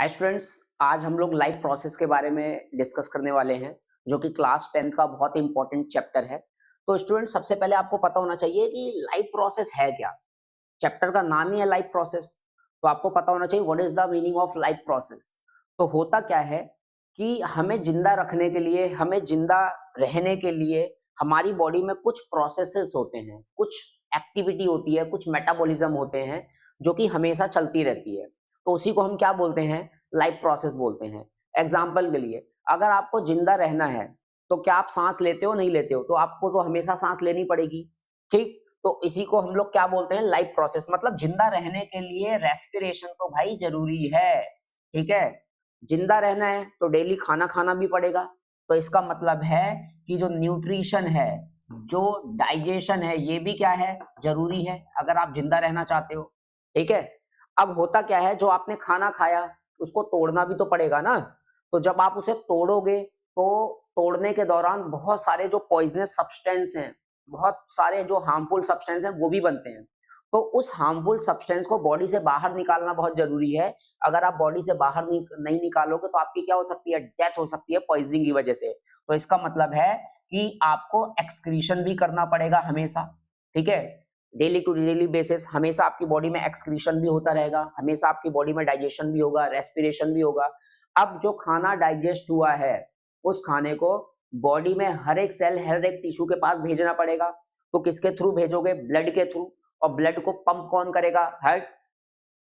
Hi students, आज हम लोग लाइफ प्रोसेस के बारे में डिस्कस करने वाले हैं जो कि क्लास 10th का बहुत इंपॉर्टेंट चैप्टर है। तो स्टूडेंट, सबसे पहले आपको पता होना चाहिए कि लाइफ प्रोसेस है क्या। चैप्टर का नाम ही है लाइफ प्रोसेस, तो आपको पता होना चाहिए what is the meaning of life process. तो होता क्या है कि हमें जिंदा रखने के लिए, हमें जिंदा रहने के लिए हमारी बॉडी में कुछ प्रोसेसेस होते हैं, कुछ एक्टिविटी होती है, कुछ मेटाबॉलिज्म होते हैं जो कि हमेशा चलती रहती है। तो उसी को हम क्या बोलते हैं, लाइफ प्रोसेस बोलते हैं। एग्जाम्पल के लिए, अगर आपको जिंदा रहना है तो क्या आप सांस लेते हो, नहीं लेते हो? तो आपको तो हमेशा सांस लेनी पड़ेगी, ठीक। तो इसी को हम लोग क्या बोलते हैं, लाइफ प्रोसेस। मतलब जिंदा रहने के लिए रेस्पिरेशन तो भाई जरूरी है, ठीक है। जिंदा रहना है तो डेली खाना खाना भी पड़ेगा। तो इसका मतलब है कि जो न्यूट्रिशन है, जो डाइजेशन है, ये भी क्या है, जरूरी है अगर आप जिंदा रहना चाहते हो, ठीक है। अब होता क्या है, जो आपने खाना खाया उसको तोड़ना भी तो पड़ेगा ना। तो जब आप उसे तोड़ोगे तो तोड़ने के दौरान बहुत सारे जो पॉइजनस सब्सटेंस हैं, बहुत सारे जो हार्मफुल सब्सटेंस हैं वो भी बनते हैं। तो उस हार्मफुल सब्सटेंस को बॉडी से बाहर निकालना बहुत जरूरी है। अगर आप बॉडी से बाहर नहीं निकालोगे तो आपकी क्या हो सकती है, डेथ हो सकती है पॉइजनिंग की वजह से। तो इसका मतलब है कि आपको एक्सक्रीशन भी करना पड़ेगा हमेशा, ठीक है। डेली टू डेली बेसिस हमेशा आपकी बॉडी में एक्सक्रीशन भी होता रहेगा, हमेशा आपकी बॉडी में डाइजेशन भी होगा, रेस्पिरेशन भी होगा। अब जो खाना डाइजेस्ट हुआ है उस खाने को बॉडी में हर एक सेल, हर एक टिश्यू के पास भेजना पड़ेगा। तो किसके थ्रू भेजोगे, ब्लड के थ्रू। और ब्लड को पंप कौन करेगा, हार्ट,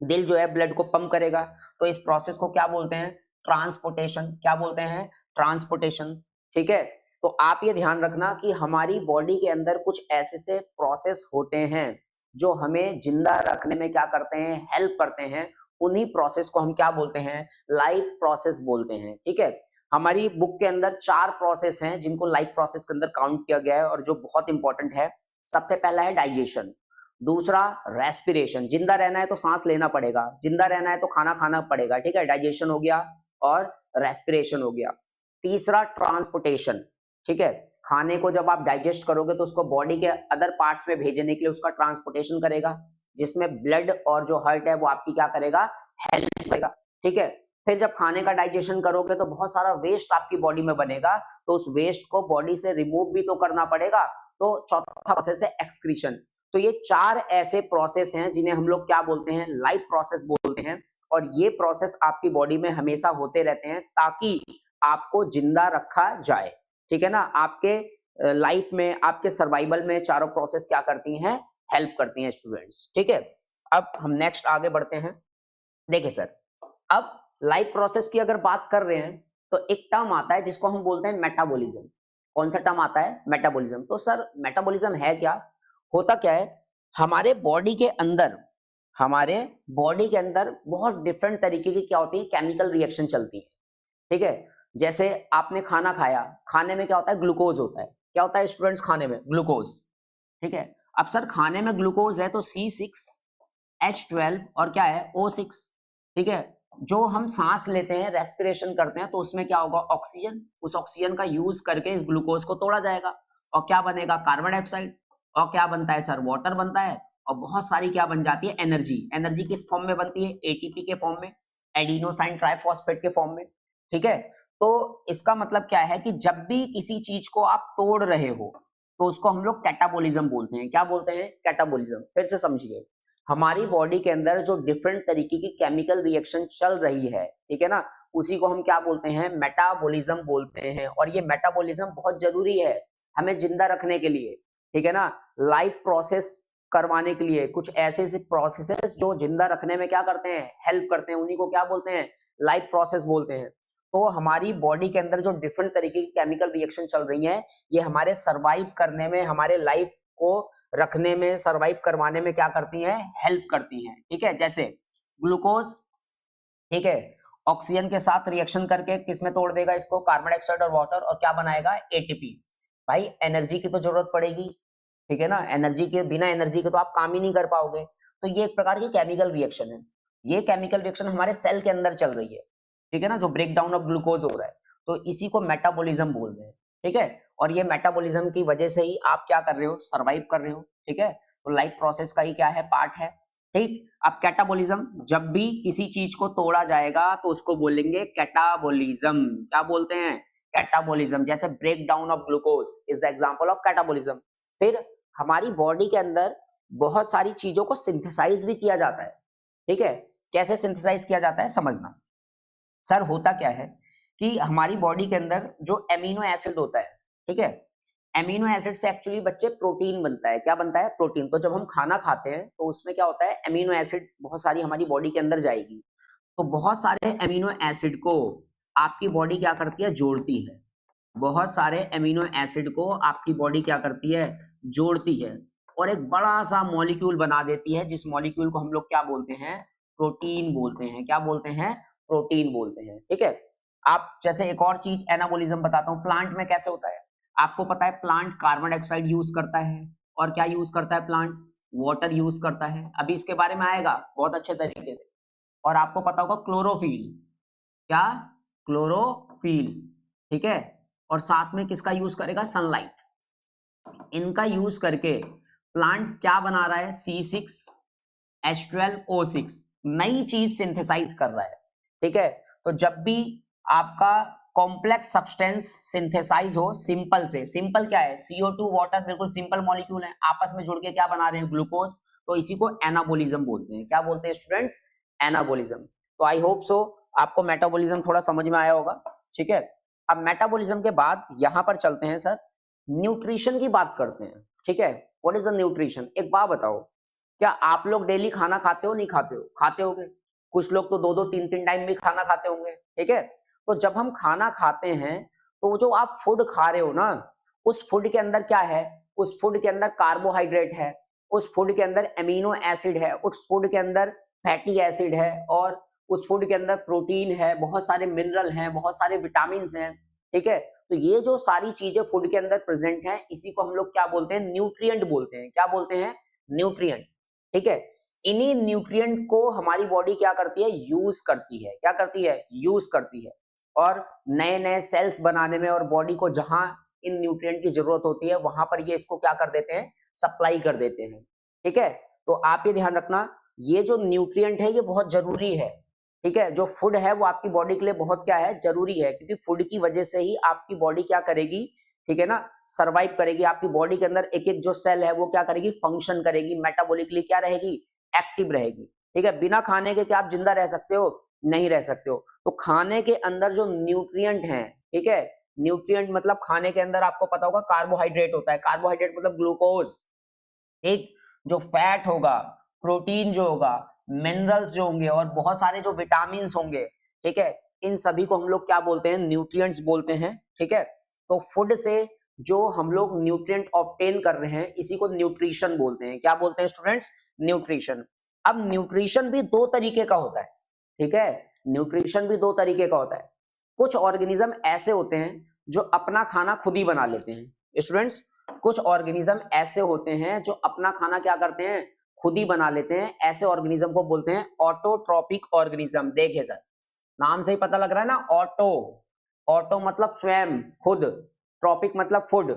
दिल जो है ब्लड को पंप करेगा। तो इस प्रोसेस को क्या बोलते हैं, ट्रांसपोर्टेशन। क्या बोलते हैं, ट्रांसपोर्टेशन, ठीक है। तो आप ये ध्यान रखना कि हमारी बॉडी के अंदर कुछ ऐसे से प्रोसेस होते हैं जो हमें जिंदा रखने में क्या करते हैं, हेल्प करते हैं। उन्हीं प्रोसेस को हम क्या बोलते हैं, लाइफ प्रोसेस बोलते हैं, ठीक है। हमारी बुक के अंदर 4 प्रोसेस हैं जिनको लाइफ प्रोसेस के अंदर काउंट किया गया है और जो बहुत इंपॉर्टेंट है। सबसे पहला है डाइजेशन, दूसरा रेस्पिरेशन, जिंदा रहना है तो सांस लेना पड़ेगा, जिंदा रहना है तो खाना खाना पड़ेगा, ठीक है, डाइजेशन हो गया और रेस्पिरेशन हो गया। तीसरा ट्रांसपोर्टेशन, ठीक है, खाने को जब आप डाइजेस्ट करोगे तो उसको बॉडी के अदर पार्ट्स में भेजने के लिए उसका ट्रांसपोर्टेशन करेगा, जिसमें ब्लड और जो हार्ट है वो आपकी क्या करेगा, हेल्प करेगा, ठीक है। फिर जब खाने का डाइजेशन करोगे तो बहुत सारा वेस्ट आपकी बॉडी में बनेगा, तो उस वेस्ट को बॉडी से रिमूव भी तो करना पड़ेगा। तो चौथा प्रोसेस है एक्सक्रीशन। तो ये 4 ऐसे प्रोसेस हैं जिन्हें हम लोग क्या बोलते हैं, लाइफ प्रोसेस बोलते हैं। और ये प्रोसेस आपकी बॉडी में हमेशा होते रहते हैं ताकि आपको जिंदा रखा जाए, ठीक है ना। आपके लाइफ में, आपके सर्वाइवल में चारों प्रोसेस क्या करती हैं, हेल्प करती हैं स्टूडेंट्स, ठीक है। अब हम नेक्स्ट आगे बढ़ते हैं। देखिए सर, अब लाइफ प्रोसेस की अगर बात कर रहे हैं तो एक टर्म आता है जिसको हम बोलते हैं मेटाबॉलिज्म। कौन सा टर्म आता है, मेटाबॉलिज्म। तो सर मेटाबॉलिज्म है क्या, होता क्या है, हमारे बॉडी के अंदर, हमारे बॉडी के अंदर बहुत डिफरेंट तरीके की क्या होती है, केमिकल रिएक्शन चलती है, ठीक है। जैसे आपने खाना खाया, खाने में क्या होता है, ग्लूकोज होता है। क्या होता है स्टूडेंट्स खाने में, ग्लूकोज, ठीक है। अब सर खाने में ग्लूकोज है तो C6H12 और क्या है, O6, ठीक है। जो हम सांस लेते हैं, रेस्पिरेशन करते हैं, तो उसमें क्या होगा, ऑक्सीजन। उस ऑक्सीजन का यूज करके इस ग्लूकोज को तोड़ा जाएगा और क्या बनेगा, कार्बन डाइऑक्साइड। और क्या बनता है सर, वाटर बनता है। और बहुत सारी क्या बन जाती है, एनर्जी। एनर्जी किस फॉर्म में बनती है, एटीपी के फॉर्म में, एडिनोसाइन ट्राइफॉस्फेट के फॉर्म में, ठीक है। तो इसका मतलब क्या है कि जब भी किसी चीज को आप तोड़ रहे हो तो उसको हम लोग कैटाबॉलिज्म बोलते हैं। क्या बोलते हैं, कैटाबॉलिज्म। फिर से समझिए, हमारी बॉडी के अंदर जो डिफरेंट तरीके की केमिकल रिएक्शन चल रही है, ठीक है ना, उसी को हम क्या बोलते हैं, मेटाबॉलिज्म बोलते हैं। और ये मेटाबॉलिज्म बहुत जरूरी है हमें जिंदा रखने के लिए, ठीक है ना। लाइफ प्रोसेस करवाने के लिए कुछ ऐसे ऐसे प्रोसेसेस जो जिंदा रखने में क्या करते हैं, हेल्प करते हैं, उन्हीं को क्या बोलते हैं, लाइफ प्रोसेस बोलते हैं। तो हमारी बॉडी के अंदर जो डिफरेंट तरीके की केमिकल रिएक्शन चल रही है, ये हमारे सरवाइव करने में, हमारे लाइफ को रखने में, सरवाइव करवाने में क्या करती हैं, हेल्प करती हैं, ठीक है। जैसे ग्लूकोज, ठीक है, ऑक्सीजन के साथ रिएक्शन करके किसमें तोड़ देगा इसको, कार्बन डाइऑक्साइड और वाटर, और क्या बनाएगा, एटीपी। भाई एनर्जी की तो जरूरत पड़ेगी, ठीक है ना। एनर्जी के बिना, एनर्जी के तो आप काम ही नहीं कर पाओगे। तो ये एक प्रकार की केमिकल रिएक्शन है। ये केमिकल रिएक्शन हमारे सेल के अंदर चल रही है, ठीक है ना, जो ब्रेक डाउन ऑफ ग्लूकोज हो रहा है। तो इसी को मेटाबॉलिज्म बोल रहे हैं, ठीक है। और ये मेटाबॉलिज्म की वजह से ही आप क्या कर रहे हो, सर्वाइव कर रहे हो, ठीक है। तो लाइफ प्रोसेस का ही क्या है, पार्ट है, ठीक। अब कैटाबोलिज्म, जब भी किसी चीज को तोड़ा जाएगा तो उसको बोलेंगे कैटाबोलिज्म। क्या बोलते हैं? कैटाबोलिज्म। जैसे break down of glucose is the example of catabolism. फिर हमारी बॉडी के अंदर बहुत सारी चीजों को सिंथेसाइज भी किया जाता है, ठीक है। कैसे सिंथेसाइज किया जाता है समझना। सर होता क्या है कि हमारी बॉडी के अंदर जो एमिनो एसिड होता है, ठीक है, एमिनो एसिड से एक्चुअली बच्चे प्रोटीन बनता है। क्या बनता है? प्रोटीन। तो जब हम खाना खाते हैं तो उसमें क्या होता है, एमिनो एसिड बहुत सारी हमारी बॉडी के अंदर जाएगी। तो बहुत सारे एमिनो एसिड को आपकी बॉडी क्या करती है? जोड़ती है। बहुत सारे एमिनो एसिड को आपकी बॉडी क्या करती है? जोड़ती है और एक बड़ा सा मॉलिक्यूल बना देती है, जिस मॉलिक्यूल को हम लोग क्या बोलते हैं? प्रोटीन बोलते हैं। क्या बोलते हैं? प्रोटीन बोलते हैं, ठीक है। आप जैसे एक और चीज एनाबोलिज्म बताता हूँ, प्लांट में कैसे होता है। आपको पता है प्लांट कार्बन डाइऑक्साइड यूज करता है और क्या यूज करता है प्लांट? वाटर यूज करता है। अभी इसके बारे में आएगा बहुत अच्छे तरीके से। और आपको पता होगा क्लोरोफिल। क्या? क्लोरोफिल, ठीक है। और साथ में किसका यूज करेगा? सनलाइट। इनका यूज करके प्लांट क्या बना रहा है? C6H12O6 नई चीज सिंथेसाइज कर रहा है, ठीक है। तो जब भी आपका कॉम्प्लेक्स सब्सटेंस सिंथेसाइज हो सिंपल से, सिंपल क्या है? CO2 वाटर बिल्कुल सिंपल मॉलिक्यूल है, आपस में जुड़ के क्या बना रहे हैं? ग्लूकोज। तो इसी को एनाबोलिज्म बोलते हैं। क्या बोलते हैं स्टूडेंट्स? एनाबोलिज्म। तो आई होप सो आपको मेटाबॉलिज्म थोड़ा समझ में आया होगा, ठीक है। अब मेटाबॉलिज्म के बाद यहां पर चलते हैं सर, न्यूट्रिशन की बात करते हैं, ठीक है। What is the nutrition? एक बात बताओ, क्या आप लोग डेली खाना खाते हो? नहीं खाते हो? खाते होगे। कुछ लोग तो 2-2 3-3 टाइम भी खाना खाते होंगे, ठीक है। तो जब हम खाना खाते हैं तो जो आप फूड खा रहे हो ना, उस फूड के अंदर क्या है? उस फूड के अंदर कार्बोहाइड्रेट है, उस फूड के अंदर एमिनो एसिड है, उस फूड के अंदर फैटी एसिड है, और उस फूड के अंदर प्रोटीन है, बहुत सारे मिनरल हैं, बहुत सारे विटामिन हैं, ठीक है। तो ये जो सारी चीजें फूड के अंदर प्रेजेंट हैं, इसी को हम लोग क्या बोलते हैं? न्यूट्रिएंट बोलते हैं। क्या बोलते हैं? न्यूट्रिएंट, ठीक है। इन्हीं न्यूट्रिएंट को हमारी बॉडी क्या करती है? यूज करती है। क्या करती है? यूज करती है। और नए नए सेल्स बनाने में, और बॉडी को जहां इन न्यूट्रिएंट की जरूरत होती है वहां पर ये इसको क्या कर देते हैं? सप्लाई कर देते हैं, ठीक है। तो आप ये ध्यान रखना, ये जो न्यूट्रिएंट है ये बहुत जरूरी है, ठीक है। जो फूड है वो आपकी बॉडी के लिए बहुत क्या है? जरूरी है, क्योंकि फूड की वजह से ही आपकी बॉडी क्या करेगी? ठीक है ना, सरवाइव करेगी। आपकी बॉडी के अंदर एक एक जो सेल है वो क्या करेगी? फंक्शन करेगी, मेटाबॉलिकली क्या रहेगी? एक्टिव रहेगी, ठीक है। बिना खाने के क्या आप जिंदा रह सकते हो? नहीं रह सकते हो। तो खाने के अंदर जो न्यूट्रिएंट हैं, ठीक है, न्यूट्रिएंट मतलब खाने के अंदर आपको पता होगा कार्बोहाइड्रेट होता है। कार्बोहाइड्रेट मतलब ग्लूकोज, एक जो फैट होगा, प्रोटीन जो होगा, मिनरल्स जो होंगे, और बहुत सारे जो विटामिन होंगे, ठीक है। इन सभी को हम लोग क्या बोलते हैं? न्यूट्रिएंट्स बोलते हैं, ठीक है। तो फूड से जो हम लोग न्यूट्रिएंट ऑब्टेन कर रहे हैं इसी को न्यूट्रिशन बोलते हैं। क्या बोलते हैं स्टूडेंट्स? न्यूट्रिशन। अब न्यूट्रिशन भी दो तरीके का होता है, ठीक है। न्यूट्रिशन भी दो तरीके का होता है। कुछ ऑर्गेनिज्म ऐसे होते हैं जो अपना खाना खुद ही बना लेते हैं स्टूडेंट्स। कुछ ऑर्गेनिज्म ऐसे होते हैं जो अपना खाना क्या करते हैं? खुद ही बना लेते हैं। ऐसे ऑर्गेनिज्म को बोलते हैं ऑटोट्रॉपिक ऑर्गेनिज्म। देखिए सर, नाम से ही पता लग रहा है ना, ऑटो। ऑटो मतलब स्वयं, खुद। ट्रॉपिक मतलब फूड,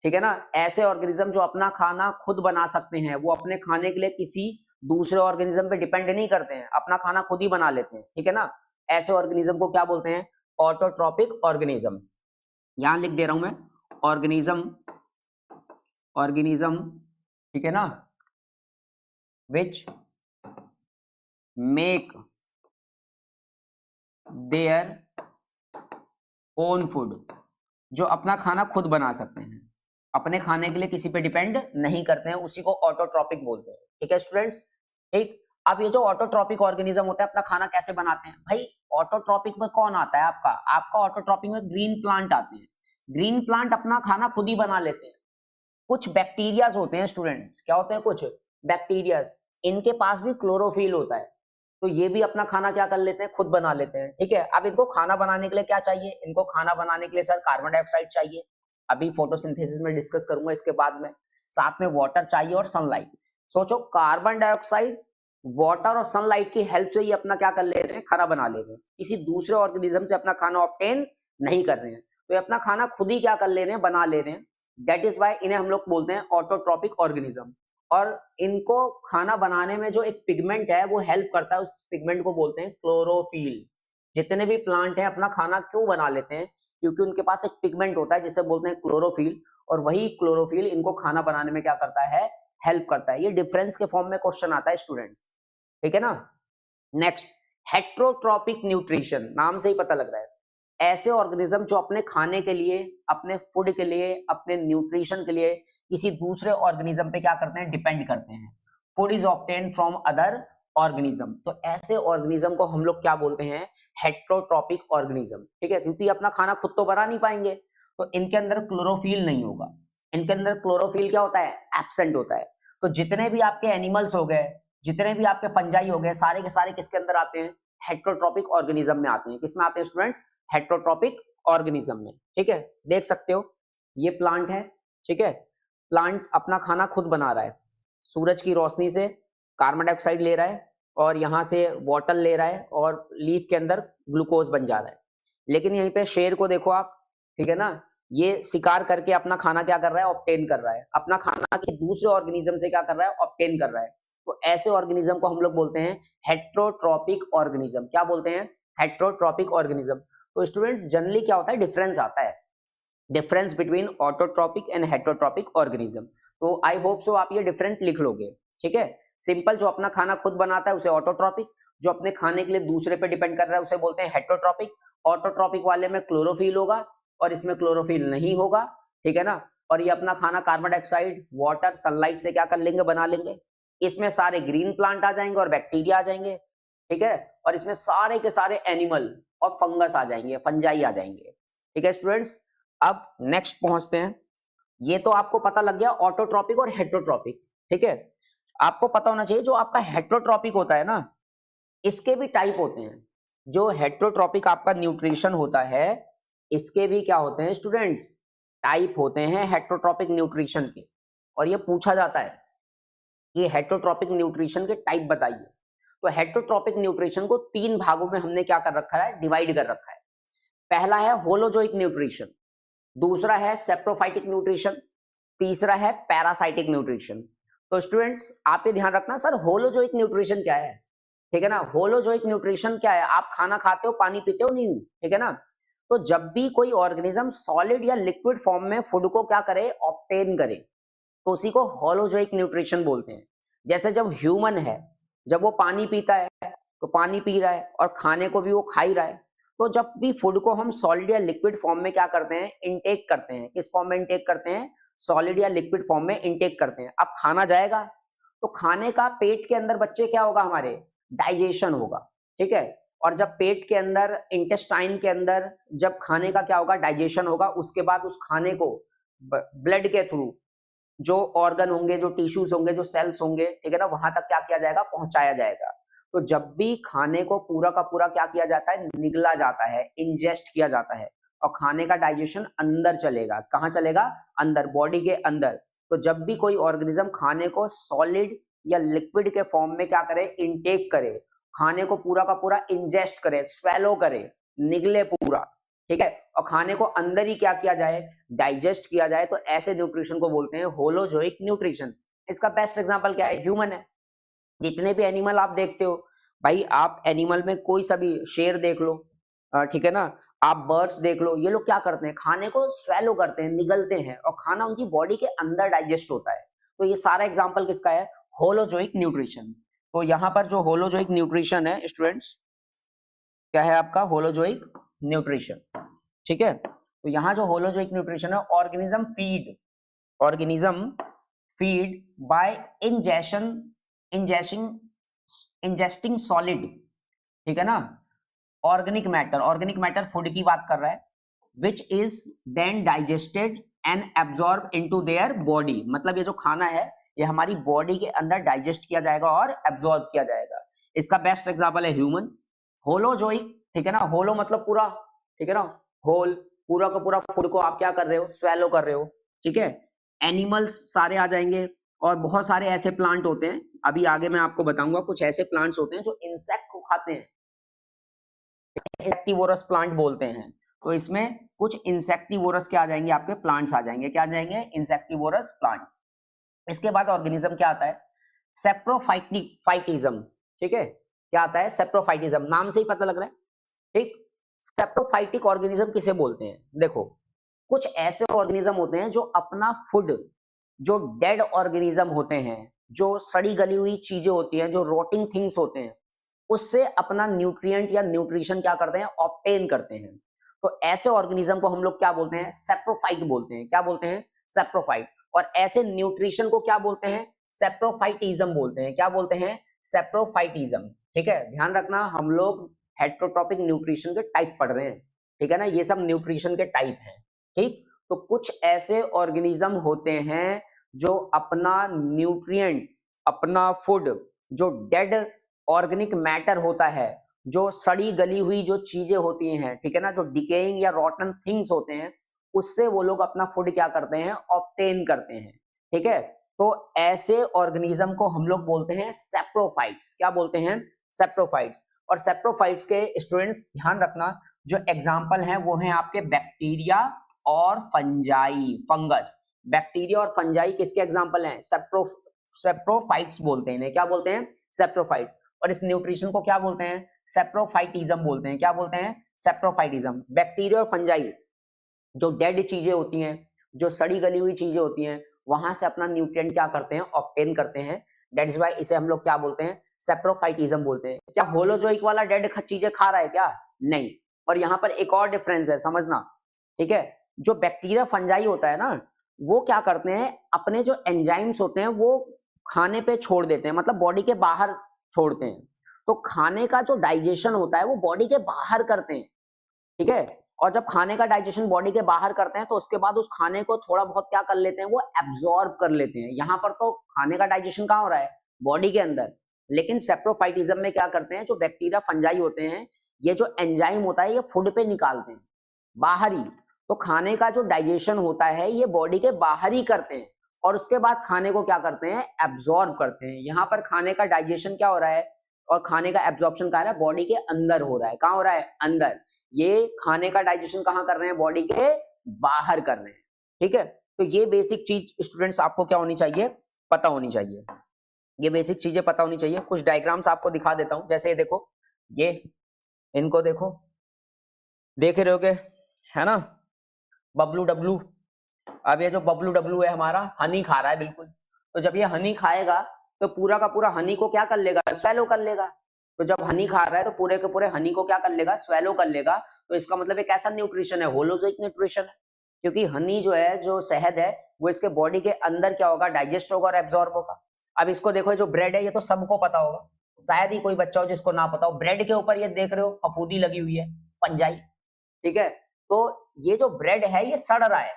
ठीक है ना। ऐसे ऑर्गेनिज्म जो अपना खाना खुद बना सकते हैं, वो अपने खाने के लिए किसी दूसरे ऑर्गेनिज्म पे डिपेंड नहीं करते हैं, अपना खाना खुद ही बना लेते हैं, ठीक है ना। ऐसे ऑर्गेनिज्म को क्या बोलते हैं? Autotrophic organism. यहां लिख दे रहा हूं मैं, ऑर्गेनिज्म, ऑर्गेनिज्म, ठीक है ना, which make their own food, जो अपना खाना खुद बना सकते हैं, अपने खाने के लिए किसी पे डिपेंड नहीं करते हैं, उसी को ऑटोट्रॉपिक बोलते हैं, ठीक है स्टूडेंट्स। ठीक। अब ये जो ऑटोट्रॉपिक ऑर्गेनिज्म होता है अपना खाना कैसे बनाते हैं भाई? ऑटोट्रॉपिक में कौन आता है आपका? आपका ऑटोट्रॉपिक में ग्रीन प्लांट आते हैं। ग्रीन प्लांट अपना खाना खुद ही बना लेते हैं। कुछ बैक्टीरियाज होते हैं स्टूडेंट्स, क्या होते हैं? कुछ बैक्टीरियाज, इनके पास भी क्लोरोफिल होता है, तो ये भी अपना खाना क्या कर लेते हैं? खुद बना लेते हैं, ठीक है। अब इनको खाना बनाने के लिए क्या चाहिए? इनको खाना बनाने के लिए सर कार्बन डाइऑक्साइड चाहिए, अभी फोटोसिंथेसिस में डिस्कस करूंगा इसके बाद में। साथ में वाटर चाहिए और सनलाइट। सोचो, कार्बन डाइऑक्साइड, वाटर और सनलाइट की हेल्प से ही अपना क्या कर ले रहे हैं? खाना बना ले रहे हैं। किसी दूसरे ऑर्गेनिज्म से अपना खाना ऑब्टेन नहीं कर रहे हैं, तो ये अपना खाना खुद ही क्या कर ले रहे हैं? बना ले रहे हैं। दैट इज वाई इन्हें हम लोग बोलते हैं ऑटोट्रॉपिक ऑर्गेनिज्म। और इनको खाना बनाने में जो एक पिगमेंट है वो हेल्प करता है, उस पिगमेंट को बोलते हैं क्लोरोफिल। जितने भी प्लांट हैं अपना खाना क्यों बना लेते हैं, क्योंकि उनके पास एक पिगमेंट होता है जिसे बोलते हैं क्लोरोफिल, और वही क्लोरोफिल इनको खाना बनाने में क्या करता है, हेल्प करता है। ये डिफरेंस के फॉर्म में क्वेश्चन आता है स्टूडेंट्स, ठीक है ना। नेक्स्ट, हेट्रोट्रॉपिक न्यूट्रिशन, नाम से ही पता लग रहा है ऐसे ऑर्गेनिज्म जो अपने खाने के लिए, अपने फूड के लिए, अपने न्यूट्रिशन के लिए किसी दूसरे ऑर्गेनिज्म पे क्या करते हैं, डिपेंड करते हैं। Food is obtain from other organism, तो ऐसे ऑर्गेनिज्म को हम लोग क्या बोलते हैं, हेट्रोट्रॉपिक ऑर्गेनिज्म, ठीक है। क्योंकि अपना खाना खुद तो बना नहीं पाएंगे, तो इनके अंदर क्लोरोफिल नहीं होगा। इनके अंदर क्लोरोफिल क्या होता है, एब्सेंट होता है। तो जितने भी आपके एनिमल्स हो गए, जितने भी आपके फंजाई हो गए, सारे के सारे किसके अंदर आते हैं, हेट्रोट्रॉपिक ऑर्गेनिज्म में आते हैं। किसमें आते हैं स्टूडेंट्स, हेट्रोट्रॉपिक ऑर्गेनिज्म में, ठीक है। देख सकते हो ये प्लांट है, ठीक है। प्लांट अपना खाना खुद बना रहा है, सूरज की रोशनी से कार्बन डाइऑक्साइड ले रहा है और यहाँ से वाटर ले रहा है और लीफ के अंदर ग्लूकोज बन जा रहा है। लेकिन यहीं पे शेर को देखो आप, ठीक है ना, ये शिकार करके अपना खाना क्या कर रहा है, ऑब्टेन कर रहा है। अपना खाना किसी दूसरे ऑर्गेनिज्म से क्या कर रहा है, ऑब्टेन कर रहा है। तो ऐसे ऑर्गेनिज्म को हम लोग बोलते हैं हेट्रोट्रॉपिक ऑर्गेनिज्म। क्या बोलते हैं, हेट्रोट्रॉपिक ऑर्गेनिज्म। तो स्टूडेंट्स जनरली क्या होता है, डिफरेंस आता है, difference between autotrophic and heterotrophic organism. तो आई होप सो आप ये डिफरेंट लिख लोगे, ठीक है। सिंपल, जो अपना खाना खुद बनाता है उसे ऑटोट्रॉपिक, जो अपने खाने के लिए दूसरे पे डिपेंड कर रहा है उसे बोलते हैं हेट्रोट्रॉपिक। ऑटोट्रॉपिक वाले में क्लोरोफिल होगा और इसमें क्लोरोफिल नहीं होगा, ठीक है ना। और ये अपना खाना कार्बन डाइऑक्साइड, वाटर, सनलाइट से क्या कर लेंगे, बना लेंगे। इसमें सारे ग्रीन प्लांट आ जाएंगे और बैक्टीरिया आ जाएंगे, ठीक है। और इसमें सारे के सारे एनिमल और फंगस आ जाएंगे, फंजाई आ जाएंगे, ठीक है स्टूडेंट्स। अब नेक्स्ट पहुंचते हैं। ये तो आपको पता लग गया ऑटोट्रॉपिक और हेट्रोट्रॉपिक, ठीक है। आपको पता होना चाहिए जो आपका हेट्रोट्रॉपिक होता है ना, इसके भी टाइप होते हैं। जो हेट्रोट्रॉपिक आपका न्यूट्रिशन होता है, इसके भी क्या होते हैं स्टूडेंट्स, टाइप होते हैं हेट्रोट्रॉपिक न्यूट्रिशन के। और ये पूछा जाता है कि हेट्रोट्रॉपिक न्यूट्रिशन के टाइप बताइए। तो हेट्रोट्रॉपिक न्यूट्रिशन को 3 भागों में हमने क्या कर रखा है, डिवाइड कर रखा है। पहला है होलोजोइक न्यूट्रिशन, दूसरा है सेप्रोफाइटिक न्यूट्रिशन, तीसरा है पैरासाइटिक न्यूट्रिशन। तो स्टूडेंट्स आप ये ध्यान रखना, सर होलोजोइक न्यूट्रिशन क्या है, ठीक है ना। होलोजोइक न्यूट्रिशन क्या है, आप खाना खाते हो, पानी पीते हो, नहीं, ठीक है ना। तो जब भी कोई ऑर्गेनिज्म सॉलिड या लिक्विड फॉर्म में फूड को क्या करे, ऑब्टेन करे, तो उसी को होलोजोइक न्यूट्रिशन बोलते हैं। जैसे जब ह्यूमन है, जब वो पानी पीता है तो पानी पी रहा है और खाने को भी वो खा ही रहा है। तो जब भी फूड को हम सॉलिड या लिक्विड फॉर्म में क्या करते हैं, इनटेक करते हैं। किस फॉर्म में इनटेक करते हैं, सॉलिड या लिक्विड फॉर्म में इनटेक करते हैं। अब खाना जाएगा तो खाने का पेट के अंदर बच्चे क्या होगा, हमारे डाइजेशन होगा, ठीक है। और जब पेट के अंदर, इंटेस्टाइन के अंदर जब खाने का क्या होगा, डाइजेशन होगा, उसके बाद उस खाने को ब्लड के थ्रू जो ऑर्गन होंगे, जो टिश्यूज होंगे, जो सेल्स होंगे, ठीक है ना, वहां तक क्या किया जाएगा, पहुंचाया जाएगा। तो जब भी खाने को पूरा का पूरा क्या किया जाता है, निगला जाता है, इंजेस्ट किया जाता है, और खाने का डाइजेशन अंदर चलेगा। कहाँ चलेगा, अंदर, बॉडी के अंदर। तो जब भी कोई ऑर्गेनिज्म खाने को सॉलिड या लिक्विड के फॉर्म में क्या करे, इनटेक करे, खाने को पूरा का पूरा इंजेस्ट करे, स्वेलो करे, निगले पूरा, ठीक है, और खाने को अंदर ही क्या किया जाए, डाइजेस्ट किया जाए, तो ऐसे न्यूट्रिशन को बोलते हैं होलोजोइक न्यूट्रिशन। इसका बेस्ट एग्जांपल क्या है, ह्यूमन है। जितने भी एनिमल आप देखते हो भाई, आप एनिमल में कोई सा भी शेर देख लो, ठीक है ना, आप बर्ड्स देख लो, ये लोग क्या करते हैं, खाने को स्वेलो करते हैं, निगलते हैं, और खाना उनकी बॉडी के अंदर डाइजेस्ट होता है। तो ये सारा एग्जाम्पल किसका है, होलोजोइक न्यूट्रिशन। तो यहाँ पर जो होलोजोइक न्यूट्रिशन है स्टूडेंट्स, क्या है आपका, होलोजोइक न्यूट्रिशन, ठीक है। तो यहाँ जो होलोजोइक न्यूट्रिशन है, organism feed by ingesting solid, ठीक है ना, ऑर्गेनिक मैटर फूड की बात कर रहा है, which is then digested and absorb into their body. मतलब ये जो खाना है ये हमारी बॉडी के अंदर डाइजेस्ट किया जाएगा और एब्जॉर्ब किया जाएगा। इसका बेस्ट एग्जांपल है ह्यूमन। होलोजोइक, ठीक है ना, होलो मतलब पूरा, ठीक है ना, होल, पूरा का पूरा फूड को आप क्या कर रहे हो, स्वेलो कर रहे हो, ठीक है। एनिमल्स सारे आ जाएंगे, और बहुत सारे ऐसे प्लांट होते हैं, अभी आगे मैं आपको बताऊंगा, कुछ ऐसे प्लांट्स होते हैं जो इंसेक्ट को खाते हैं, इंसेक्टिवोरस प्लांट बोलते हैं। तो इसमें कुछ इंसेक्टिवोरस क्या आ जाएंगे, आपके प्लांट्स आ जाएंगे, क्या आ जाएंगे, इंसेक्टिवोरस प्लांट। इसके बाद ऑर्गेनिज्म क्या आता है, सेप्रोफाइटिज्म। ठीक है, क्या आता है, सेप्रोफाइटिज्म, नाम से ही पता लग रहा है। ठीक, सेप्रोफाइटिक ऑर्गेनिज्म किसे बोलते हैं, देखो कुछ ऐसे ऑर्गेनिज्म होते हैं जो अपना फूड, जो डेड ऑर्गेनिज्म होते हैं, जो सड़ी गली हुई चीजें होती हैं, जो रोटिंग थिंग्स होते हैं, उससे अपना न्यूट्रिएंट या न्यूट्रिशन क्या करते हैं, ऑब्टेन करते हैं। तो ऐसे ऑर्गेनिज्म को हम लोग क्या बोलते हैं, सेप्रोफाइट बोलते हैं। क्या बोलते हैं, सेप्रोफाइट। और ऐसे न्यूट्रिशन को क्या बोलते हैं, सेप्रोफाइटिज्म बोलते हैं। क्या बोलते हैं, सेप्रोफाइटिज्म। ठीक है, ध्यान रखना, हम लोग हेटेरोट्रॉपिक न्यूट्रिशन के टाइप पढ़ रहे हैं। ठीक है ना, ये सब न्यूट्रिशन के टाइप हैं। ठीक, तो कुछ ऐसे ऑर्गेनिज्म होते हैं जो अपना न्यूट्रिएंट, अपना फूड, जो डेड ऑर्गेनिक मैटर होता है, जो सड़ी गली हुई जो चीजें होती हैं, ठीक है ना, जो डिकेइंग या रॉटन थिंग्स होते हैं, उससे वो लोग अपना फूड क्या करते हैं, ऑब्टेन करते हैं। ठीक है, तो ऐसे ऑर्गेनिज्म को हम लोग बोलते हैं सेप्रोफाइट्स। क्या बोलते हैं, सेप्रोफाइट्स। और सेप्रोफाइट्स के स्टूडेंट्स ध्यान रखना, जो एग्जाम्पल हैं वो हैं आपके बैक्टीरिया और फंजाई, फंगस। बैक्टीरिया और फंजाई किसके एग्जाम्पल हैं, सेप्रोफाइट्स बोलते हैं इन्हें। क्या बोलते हैं, सेप्रोफाइट्स। और इस न्यूट्रिशन को क्या बोलते हैं, सेप्रोफाइटिज्म बोलते हैं। क्या बोलते हैं, सेप्रोफाइटिज्म। बैक्टीरिया और फंजाई जो डेड चीजें होती हैं, जो सड़ी गली हुई चीजें होती हैं, वहां से अपना न्यूट्रिएंट क्या करते हैं, ऑब्टेन करते हैं। दैट इज व्हाई इसे हम लोग क्या बोलते हैं, सेप्रोफाइटिज्म बोलते हैं। क्या होलोजोइक वाला डेड चीजें खा रहा है क्या, नहीं। और यहाँ पर एक और डिफरेंस है, समझना। ठीक है, जो बैक्टीरिया फंजाई होता है ना, वो क्या करते हैं, अपने जो एंजाइम्स होते हैं वो खाने पे छोड़ देते हैं, मतलब बॉडी के बाहर छोड़ते हैं। तो खाने का जो डाइजेशन होता है वो बॉडी के बाहर करते हैं। ठीक है, और जब खाने का डाइजेशन बॉडी के बाहर करते हैं तो उसके बाद उस खाने को थोड़ा बहुत क्या कर लेते हैं, वो एब्जॉर्ब कर लेते हैं। यहाँ पर तो खाने का डाइजेशन कहाँ हो रहा है, बॉडी के अंदर। लेकिन सेप्रोफाइटिज्म में क्या करते हैं, जो बैक्टीरिया फंजाई होते हैं, ये जो एंजाइम होता है ये फूड पे निकालते हैं बाहर ही। तो खाने का जो डाइजेशन होता है ये बॉडी के बाहर ही करते हैं, और उसके बाद खाने को क्या करते हैं, एब्जॉर्ब करते हैं। यहाँ पर खाने का डाइजेशन क्या हो रहा है, और खाने का एब्जॉर्प्शन कहाँ है, बॉडी के अंदर हो रहा है। कहाँ हो रहा है, अंदर। ये खाने का डाइजेशन कहाँ कर रहे हैं, बॉडी के बाहर कर रहे हैं। ठीक है, तो ये बेसिक चीज स्टूडेंट्स आपको क्या होनी चाहिए, पता होनी चाहिए। ये बेसिक चीजें पता होनी चाहिए। कुछ डायग्राम्स आपको दिखा देता हूं, जैसे ये देखो, ये इनको देखो, देख रहे हो के, है ना, बबलू डब्लू। अब ये जो बबलू डब्लू है हमारा, हनी खा रहा है बिल्कुल। तो जब ये हनी खाएगा तो पूरा का पूरा हनी को क्या कर लेगा, स्वेलो कर लेगा। तो जब हनी खा रहा है तो पूरे के पूरे हनी को क्या कर लेगा, स्वेलो कर लेगा। तो इसका मतलब एक ऐसा न्यूट्रिशन है, होलोजोइक न्यूट्रिशन है। क्योंकि हनी जो है, जो शहद है, वो इसके बॉडी के अंदर क्या होगा, डाइजेस्ट होगा और एब्जॉर्ब होगा। अब इसको देखो, जो ब्रेड है ये तो सबको पता होगा, शायद ही कोई बच्चा हो जिसको ना पता हो। ब्रेड के ऊपर ये देख रहे हो फफूंदी लगी हुई है, फंजाई। ठीक है, तो ये जो ब्रेड है ये सड़ रहा है।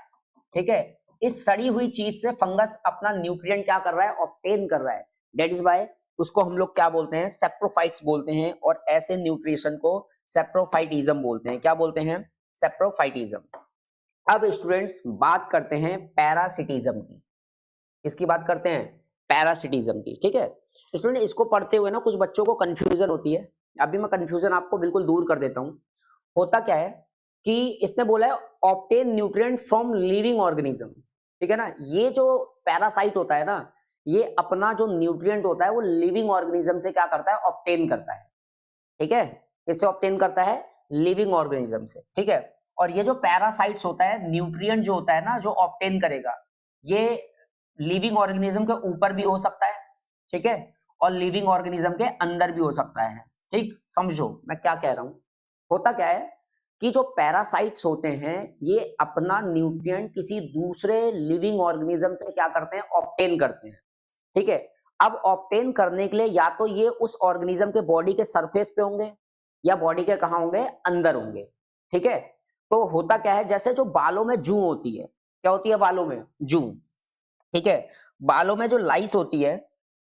ठीक है, इस सड़ी हुई चीज से फंगस अपना न्यूट्रिएंट क्या कर रहा है, ऑब्टेन कर रहा है। दैट इज व्हाई उसको हम लोग क्या बोलते हैं, सेप्रोफाइट्स बोलते हैं। और ऐसे न्यूट्रिशन को सेप्रोफाइटिज्म बोलते हैं। क्या बोलते हैं, सेप्रोफाइटिज्म। अब स्टूडेंट्स बात करते हैं पैरासिटिज्म की। किसकी बात करते हैं, पैरासिटिज्म की। ठीक है, स्टूडेंट इसको पढ़ते हुए ना कुछ बच्चों को कंफ्यूजन होती है। अभी मैं कंफ्यूजन आपको बिल्कुल दूर कर देता हूं। होता क्या है कि इसने बोला है obtain nutrient from living organism. ठीक है ना, ये जो पैरासाइट होता है ना, ये अपना जो न्यूट्रिएंट होता है वो लिविंग ऑर्गेनिज्म से क्या करता है, ऑब्टेन करता है। ठीक है, किससे ऑब्टेन करता है, लिविंग ऑर्गेनिज्म से। ठीक है, और ये जो पैरासाइट्स होता है, न्यूट्रिएंट जो होता है ना, जो ऑब्टेन करेगा, ये लिविंग ऑर्गेनिज्म के ऊपर भी हो सकता है। ठीक है, और लिविंग ऑर्गेनिज्म के अंदर भी हो सकता है। ठीक, समझो मैं क्या कह रहा हूं। होता क्या है कि जो पैरासाइट्स होते हैं ये अपना न्यूट्रिएंट किसी दूसरे लिविंग ऑर्गेनिज्म से क्या करते हैं, ऑब्टेन करते हैं। ठीक है, अब ऑब्टेन करने के लिए या तो ये उस ऑर्गेनिज्म के बॉडी के सरफेस पे होंगे, या बॉडी के कहां होंगे, अंदर होंगे। ठीक है, तो होता क्या है, जैसे जो बालों में जूं होती है, क्या होती है बालों में, जूं। ठीक है, बालों में जो लाइस होती है,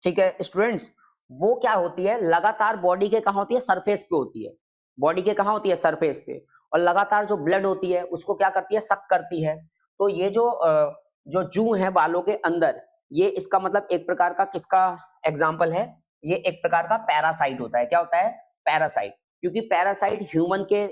ठीक है स्टूडेंट्स, वो क्या होती है, लगातार बॉडी के कहां होती है, सरफेस पे होती है। बॉडी के कहां होती है, सरफेस पे। और लगातार जो ब्लड होती है उसको क्या करती है, सक करती है। तो ये जो जूं है बालों के अंदर, ये इसका मतलब एक प्रकार का किसका एग्जाम्पल है, ये एक प्रकार का पैरासाइट होता है। क्या होता है, पैरासाइट। क्योंकि पैरासाइट ह्यूमन के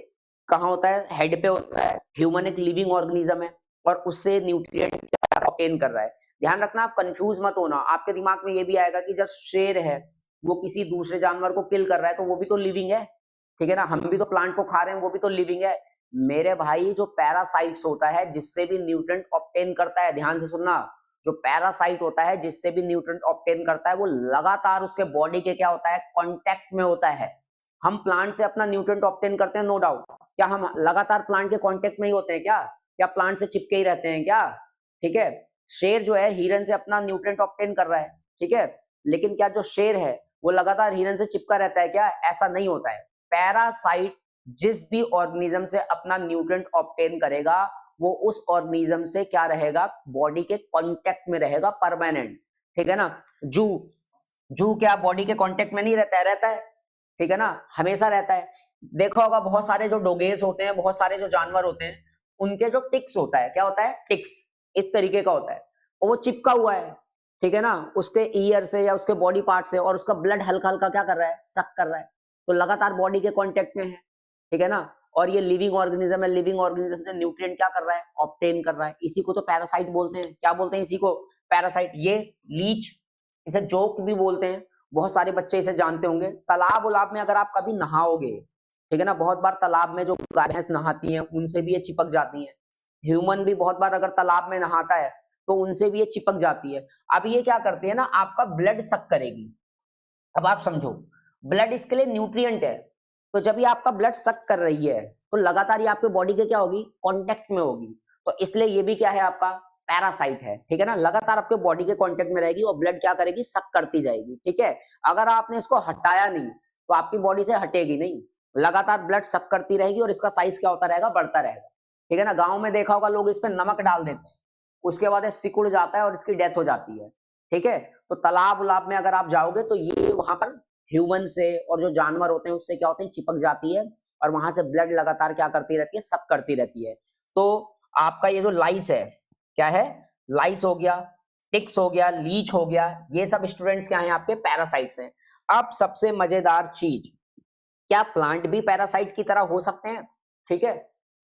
कहां होता है, हेड पे होता है। ह्यूमन एक लिविंग ऑर्गेनिज्म है और उससे न्यूट्रिएंट ऑब्टेन कर रहा है। ध्यान रखना, आप कंफ्यूज मत होना, आपके दिमाग में ये भी आएगा कि जब शेर है वो किसी दूसरे जानवर को किल कर रहा है तो वो भी तो लिविंग है, ठीक है ना, हम भी तो प्लांट को खा रहे हैं, वो भी तो लिविंग है। मेरे भाई जो पैरासाइट्स होता है जिससे भी न्यूट्रिएंट ऑब्टेन करता है, ध्यान से सुनना, जो पैरासाइट होता है जिससे भी न्यूट्रिएंट ऑब्टेन करता है वो लगातार उसके बॉडी के क्या होता है, कांटेक्ट में होता है। हम प्लांट से अपना न्यूट्रिएंट ऑब्टेन करते हैं, नो डाउट। क्या हम लगातार प्लांट के कांटेक्ट में ही होते हैं क्या? क्या प्लांट से चिपके ही रहते हैं क्या? ठीक है, शेर जो है हिरन से अपना न्यूट्रिएंट ऑब्टेन कर रहा है, ठीक है, लेकिन क्या जो शेर है वो लगातार हिरन से चिपका रहता है क्या? ऐसा नहीं होता है। पैरासाइट जिस भी ऑर्गेनिज्म से अपना न्यूट्रिएंट ऑब्टेन करेगा वो उस ऑर्गेनिज्म से क्या रहेगा, बॉडी के कांटेक्ट में रहेगा परमानेंट, ठीक है ना। जू जू क्या बॉडी के कांटेक्ट में नहीं रहता है? रहता है, ठीक है ना, हमेशा रहता है। देखो होगा बहुत सारे जो डोगेस होते हैं, बहुत सारे जो जानवर होते हैं, उनके जो टिक्स होता है, क्या होता है, टिक्स इस तरीके का होता है और वो चिपका हुआ है, ठीक है ना, उसके ईयर से या उसके बॉडी पार्ट से, और उसका ब्लड हल्का हल्का क्या कर रहा है, सक कर रहा है, तो लगातार बॉडी के कांटेक्ट में है, ठीक है ना। और ये लिविंग ऑर्गेनिज्म है, लिविंग ऑर्गेनिज्म से न्यूट्रिएंट क्या कर रहा है, ऑब्टेन कर रहा है। इसी को तो पैरासाइट बोलते हैं। क्या बोलते हैं इसी को? पैरासाइट। ये लीच, इसे जोक भी बोलते हैं, बहुत सारे बच्चे इसे जानते होंगे। तालाब उलाब में अगर आप कभी नहाओगे, ठीक है ना, बहुत बार तालाब में जो गाय भैंस नहाती हैं उनसे भी ये चिपक जाती हैं। ह्यूमन भी बहुत बार अगर तालाब में नहाता है तो उनसे भी ये चिपक जाती है। अब ये क्या करती है ना, आपका ब्लड सक करेगी। अब आप समझो, ब्लड इसके लिए न्यूट्रिएंट है, तो जब ये आपका ब्लड सक कर रही है तो लगातार ये आपके बॉडी के क्या होगी, कांटेक्ट में होगी, तो इसलिए ये भी क्या है, आपका पैरासाइट है, ठीक है ना। लगातार आपके बॉडी के कांटेक्ट में रहेगी और ब्लड क्या करेगी, सक करती जाएगी, ठीक है। अगर आपने इसको हटाया नहीं तो आपकी बॉडी से हटेगी नहीं, लगातार ब्लड सक करती रहेगी और इसका साइज क्या होता रहेगा, बढ़ता रहेगा, ठीक है ना। गाँव में देखा होगा लोग इस पे नमक डाल देते हैं, उसके बाद ये सिकुड़ जाता है और इसकी डेथ हो जाती है, ठीक है। तो तालाब उलाब में अगर आप जाओगे तो ये वहां पर ह्यूमन से और जो जानवर होते हैं उससे क्या होते हैं, चिपक जाती है और वहां से ब्लड लगातार क्या करती रहती है, सक करती रहती है। तो आपका ये जो लाइस है, क्या है, लाइस हो गया, टिक्स हो गया, लीच हो गया, ये सब स्टूडेंट्स क्या हैं, आपके पैरासाइट्स हैं। अब सबसे मजेदार चीज, क्या प्लांट भी पैरासाइट की तरह हो सकते हैं? ठीक है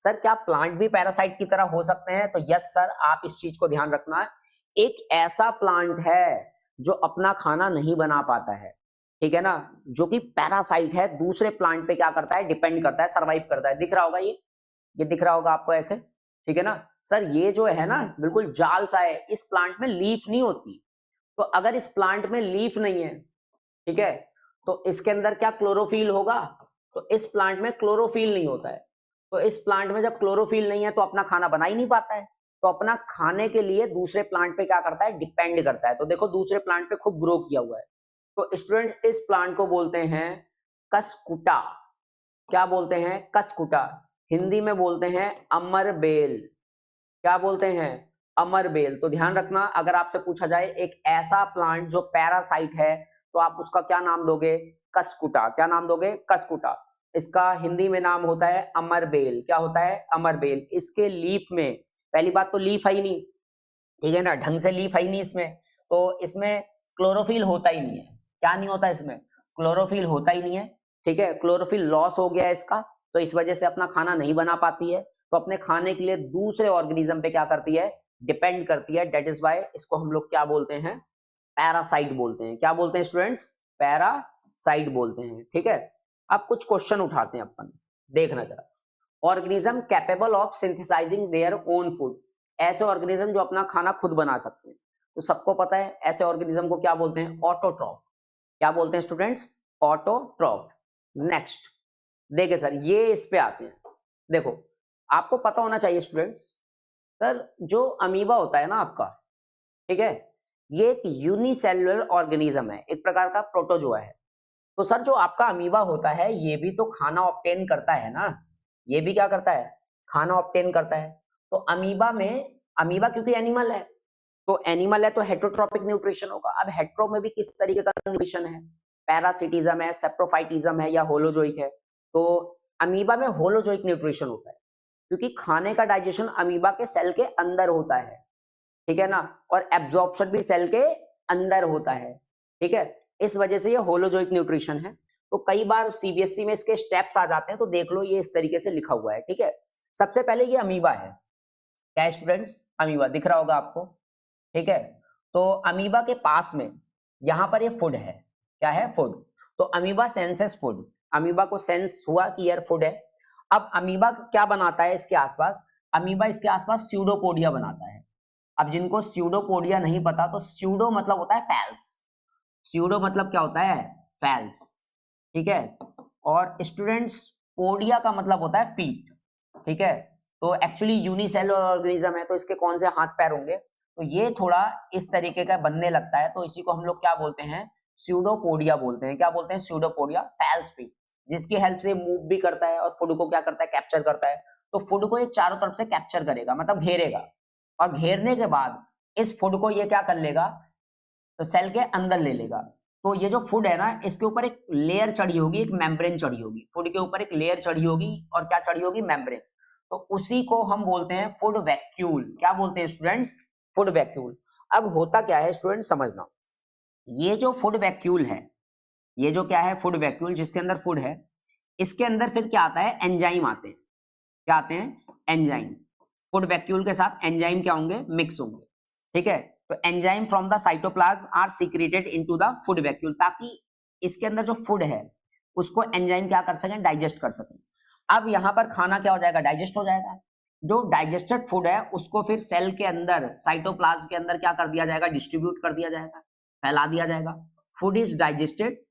सर, क्या प्लांट भी पैरासाइट की तरह हो सकते हैं? तो यस सर, आप इस चीज को ध्यान रखना। एक ऐसा प्लांट है जो अपना खाना नहीं बना पाता है, ठीक है ना, जो कि पैरासाइट है, दूसरे प्लांट पे क्या करता है, डिपेंड करता है, सरवाइव करता है। दिख रहा होगा ये दिख रहा होगा आपको ऐसे, ठीक है ना। सर ये जो है ना बिल्कुल जाल सा है, इस प्लांट में लीफ नहीं होती। तो अगर इस प्लांट में लीफ नहीं है, ठीक है, तो इसके अंदर क्या क्लोरोफिल होगा? तो इस प्लांट में क्लोरोफिल नहीं होता है। तो इस प्लांट में जब क्लोरोफिल नहीं है तो अपना खाना बना ही नहीं पाता है, तो अपना खाने के लिए दूसरे प्लांट पे क्या करता है, डिपेंड करता है। तो देखो दूसरे प्लांट पे खूब ग्रो किया हुआ है। तो स्टूडेंट इस प्लांट को बोलते हैं कसकुटा। क्या बोलते हैं? कसकुटा। हिंदी में बोलते हैं अमरबेल। क्या बोलते हैं? अमरबेल। तो ध्यान रखना, अगर आपसे पूछा जाए एक ऐसा प्लांट जो पैरासाइट है तो आप उसका क्या नाम दोगे? कसकुटा। क्या नाम दोगे? कसकुटा। इसका हिंदी में नाम होता है अमरबेल। क्या होता है? अमरबेल। इसके लीफ में, पहली बात तो लीफ है ही नहीं, ठीक है ना, ढंग से लीफ है ही नहीं इसमें, तो इसमें क्लोरोफिल होता ही नहीं है। क्या नहीं होता इसमें? क्लोरोफिल होता ही नहीं है, ठीक है। क्लोरोफिल लॉस हो गया इसका, तो इस वजह से अपना खाना नहीं बना पाती है, तो अपने खाने के लिए दूसरे ऑर्गेनिज्म पे क्या करती है, डिपेंड करती है। डेट इज वाई इसको हम लोग क्या बोलते हैं? पैरासाइट बोलते हैं। क्या बोलते हैं स्टूडेंट्स? पैरासाइट बोलते हैं, ठीक है। अब कुछ क्वेश्चन उठाते हैं अपन, देखना जरा। Organism capable of synthesising their own food. ऐसे ऑर्गेनिज्म जो अपना खाना खुद बना सकते हैं, तो सबको पता है ऐसे ऑर्गेनिज्म को क्या बोलते हैं? ऑटोट्रॉफ। क्या बोलते हैं स्टूडेंट्स? ऑटोट्रॉफ। नेक्स्ट देखिए सर, ये इस पे आते हैं। देखो आपको पता होना चाहिए स्टूडेंट्स, सर जो अमीबा होता है ना आपका, ठीक है, ये एक यूनिसेलुलर ऑर्गेनिज्म है, एक प्रकार का प्रोटोजोआ है। तो सर जो आपका अमीबा होता है ये भी तो खाना ऑब्टेन करता है ना, ये भी क्या करता है? खाना ऑब्टेन करता है। तो अमीबा में, अमीबा क्योंकि एनिमल है, तो एनिमल है तो हेटरोट्रॉपिक न्यूट्रिशन होगा। अब हेट्रो में भी किस तरीके का न्यूट्रिशन है? पैरासिटिज्म है, सेप्रोफाइटिज्म है या होलोजोइक है? तो अमीबा में होलोजोइक न्यूट्रिशन होता है, क्योंकि खाने का डाइजेशन अमीबा के सेल के अंदर होता है, ठीक है ना, और एब्जॉर्प्शन भी सेल के अंदर होता है, ठीक है। इस वजह से ये होलोजोइक न्यूट्रिशन है। तो कई बार सीबीएसई में इसके स्टेप्स आ जाते हैं, तो देख लो ये इस तरीके से लिखा हुआ है, ठीक है। सबसे पहले ये अमीबा है। क्या स्टूडेंट्स? अमीबा दिख रहा होगा आपको, ठीक है। तो अमीबा के पास में यहाँ पर ये फूड है, क्या है? फूड। तो अमीबा सेंसेस फूड, अमीबा को सेंस हुआ कि यार फूड है। अब अमीबा क्या बनाता है इसके आसपास? अमीबा इसके आसपास स्यूडोपोडिया बनाता है। अब जिनको स्यूडोपोडिया नहीं पता, तो स्यूडो मतलब होता है फैल्स, स्यूडो मतलब क्या होता है? फैल्स, ठीक है। और स्टूडेंट्स, पोडिया का मतलब होता है फीट, ठीक है। तो एक्चुअली यूनिसेलुलर ऑर्गेनिज्म है, तो इसके कौन से हाथ पैर होंगे? तो ये थोड़ा इस तरीके का बनने लगता है, तो इसी को हम लोग क्या बोलते हैं? स्यूडोपोडिया बोलते हैं। क्या बोलते हैं? स्यूडोपोडिया, फैल्स फीट, जिसकी हेल्प से मूव भी करता है और फूड को क्या करता है? कैप्चर करता है। तो फूड को ये चारों तरफ से कैप्चर करेगा, मतलब घेरेगा, और घेरने के बाद इस फूड को ये क्या कर लेगा? तो सेल के अंदर ले लेगा। तो ये जो फूड है ना, इसके ऊपर एक लेयर चढ़ी होगी, एक मेम्ब्रेन चढ़ी होगी, फूड के ऊपर एक लेयर चढ़ी होगी, और क्या चढ़ी होगी? मेम्ब्रेन। तो उसी को हम बोलते हैं फूड वैक्यूल। क्या बोलते हैं स्टूडेंट्स? Food vacuole. अब होता क्या है स्टूडेंट, समझना, ये जो फूड वैक्यूल है, ये जो क्या है? फूड वैक्यूल, जिसके अंदर फूड है, इसके अंदर फिर क्या आता है? एंजाइम आते हैं। क्या आते हैं? एंजाइम। फूड वैक्यूल के साथ एंजाइम क्या होंगे? मिक्स होंगे, ठीक है। तो enzyme from the cytoplasm are secreted into the food vacuole, ताकि इसके अंदर जो फूड है उसको एंजाइम क्या कर सकें? डाइजेस्ट कर सकें। अब यहाँ पर खाना क्या हो जाएगा? डाइजेस्ट हो जाएगा। जो डाइजेस्टेड फूड है उसको फिर सेल के अंदर, साइटोप्लाज्म के अंदर क्या कर दिया जाएगा? डिस्ट्रीब्यूट कर दिया जाएगा, फैला दिया जाएगा। Food is digested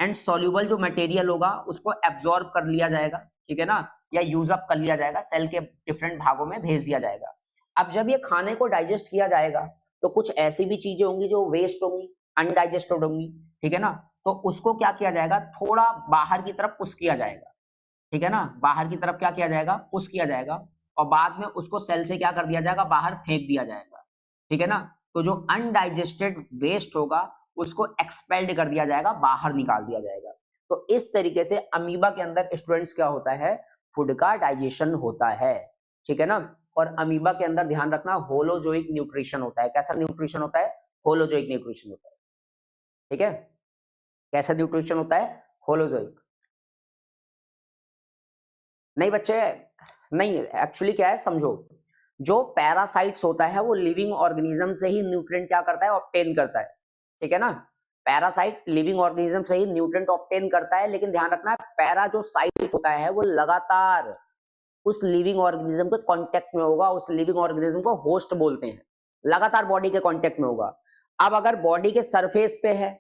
and soluble जो मटेरियल होगा उसको एब्जॉर्ब कर लिया जाएगा, ठीक है ना, या यूज अप कर लिया जाएगा, सेल के डिफरेंट भागों में भेज दिया जाएगा। अब जब ये खाने को डाइजेस्ट किया जाएगा तो कुछ ऐसी भी चीजें होंगी जो वेस्ट होंगी, अनडाइजेस्टेड होंगी, ठीक है ना। तो उसको क्या किया जाएगा? थोड़ा बाहर की तरफ पुश किया जाएगा, ठीक है ना, बाहर की तरफ क्या किया जाएगा? पुश किया जाएगा, और बाद में उसको सेल से क्या कर दिया जाएगा? बाहर फेंक दिया जाएगा, ठीक है ना। तो जो अनडाइजेस्टेड वेस्ट होगा उसको एक्सपेल्ड कर दिया जाएगा, बाहर निकाल दिया जाएगा। तो इस तरीके से अमीबा के अंदर स्टूडेंट्स क्या होता है? फूड का डाइजेशन होता है, ठीक है ना। और अमीबा के अंदर ध्यान रखना, होलोजोइक न्यूट्रिशन होता है। कैसा न्यूट्रिशन होता है? होलोजोइक न्यूट्रिशन होता है, ठीक है। कैसा न्यूट्रिशन होता है? होलोजोइक। नहीं बच्चे, नहीं, एक्चुअली क्या है समझो, जो पैरासाइट्स होता है वो लिविंग ऑर्गेनिज्म से ही न्यूट्रिएंट क्या करता है? ऑब्टेन करता है, ठीक है ना। पैरासाइट लिविंग ऑर्गेनिज्म से ही न्यूट्रिएंट ऑब्टेन करता है, लेकिन ध्यान रखना, पैरा जो साइट होता है वो लगातार उस लिविंग ऑर्गेनिज्म के कांटेक्ट में होगा, उस लिविंग ऑर्गेनिज्म को होस्ट बोलते हैं, लगातार बॉडी के कांटेक्ट में होगा। अब अगर बॉडी के सरफेस पे है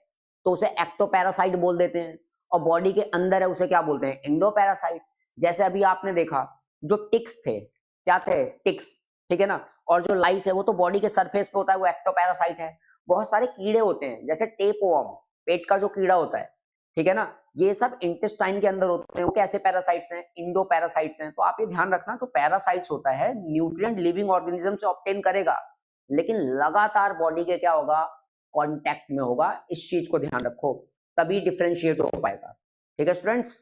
तो उसे एक्टोपैरासाइट बोल देते हैं, और बॉडी के अंदर है उसे क्या बोलते हैं? एंडोपैरासाइट। जैसे अभी आपने देखा, जो टिक्स थे, क्या थे? टिक्स, ठीक है ना। और जो लाइस है वो तो बॉडी के सरफेस पे होता है, वो एक्टोपैरासाइट है। बहुत सारे कीड़े होते हैं, जैसे टेपवर्म, पेट का जो कीड़ा होता है, ठीक है ना, ये सब इंटेस्टाइन के अंदर होते हैं। वो कैसे पैरासाइट्स हैं? इंडो पैरासाइट्स हैं। तो आप ये ध्यान रखना, जो पैरासाइट्स होता है न्यूट्रिएंट लिविंग ऑर्गेनिज्म से ऑब्टेन करेगा, लेकिन लगातार बॉडी के क्या होगा? कांटेक्ट में होगा। इस चीज को ध्यान रखो, तभी डिफरेंशिएट हो पाएगा, ठीक है स्टूडेंट्स।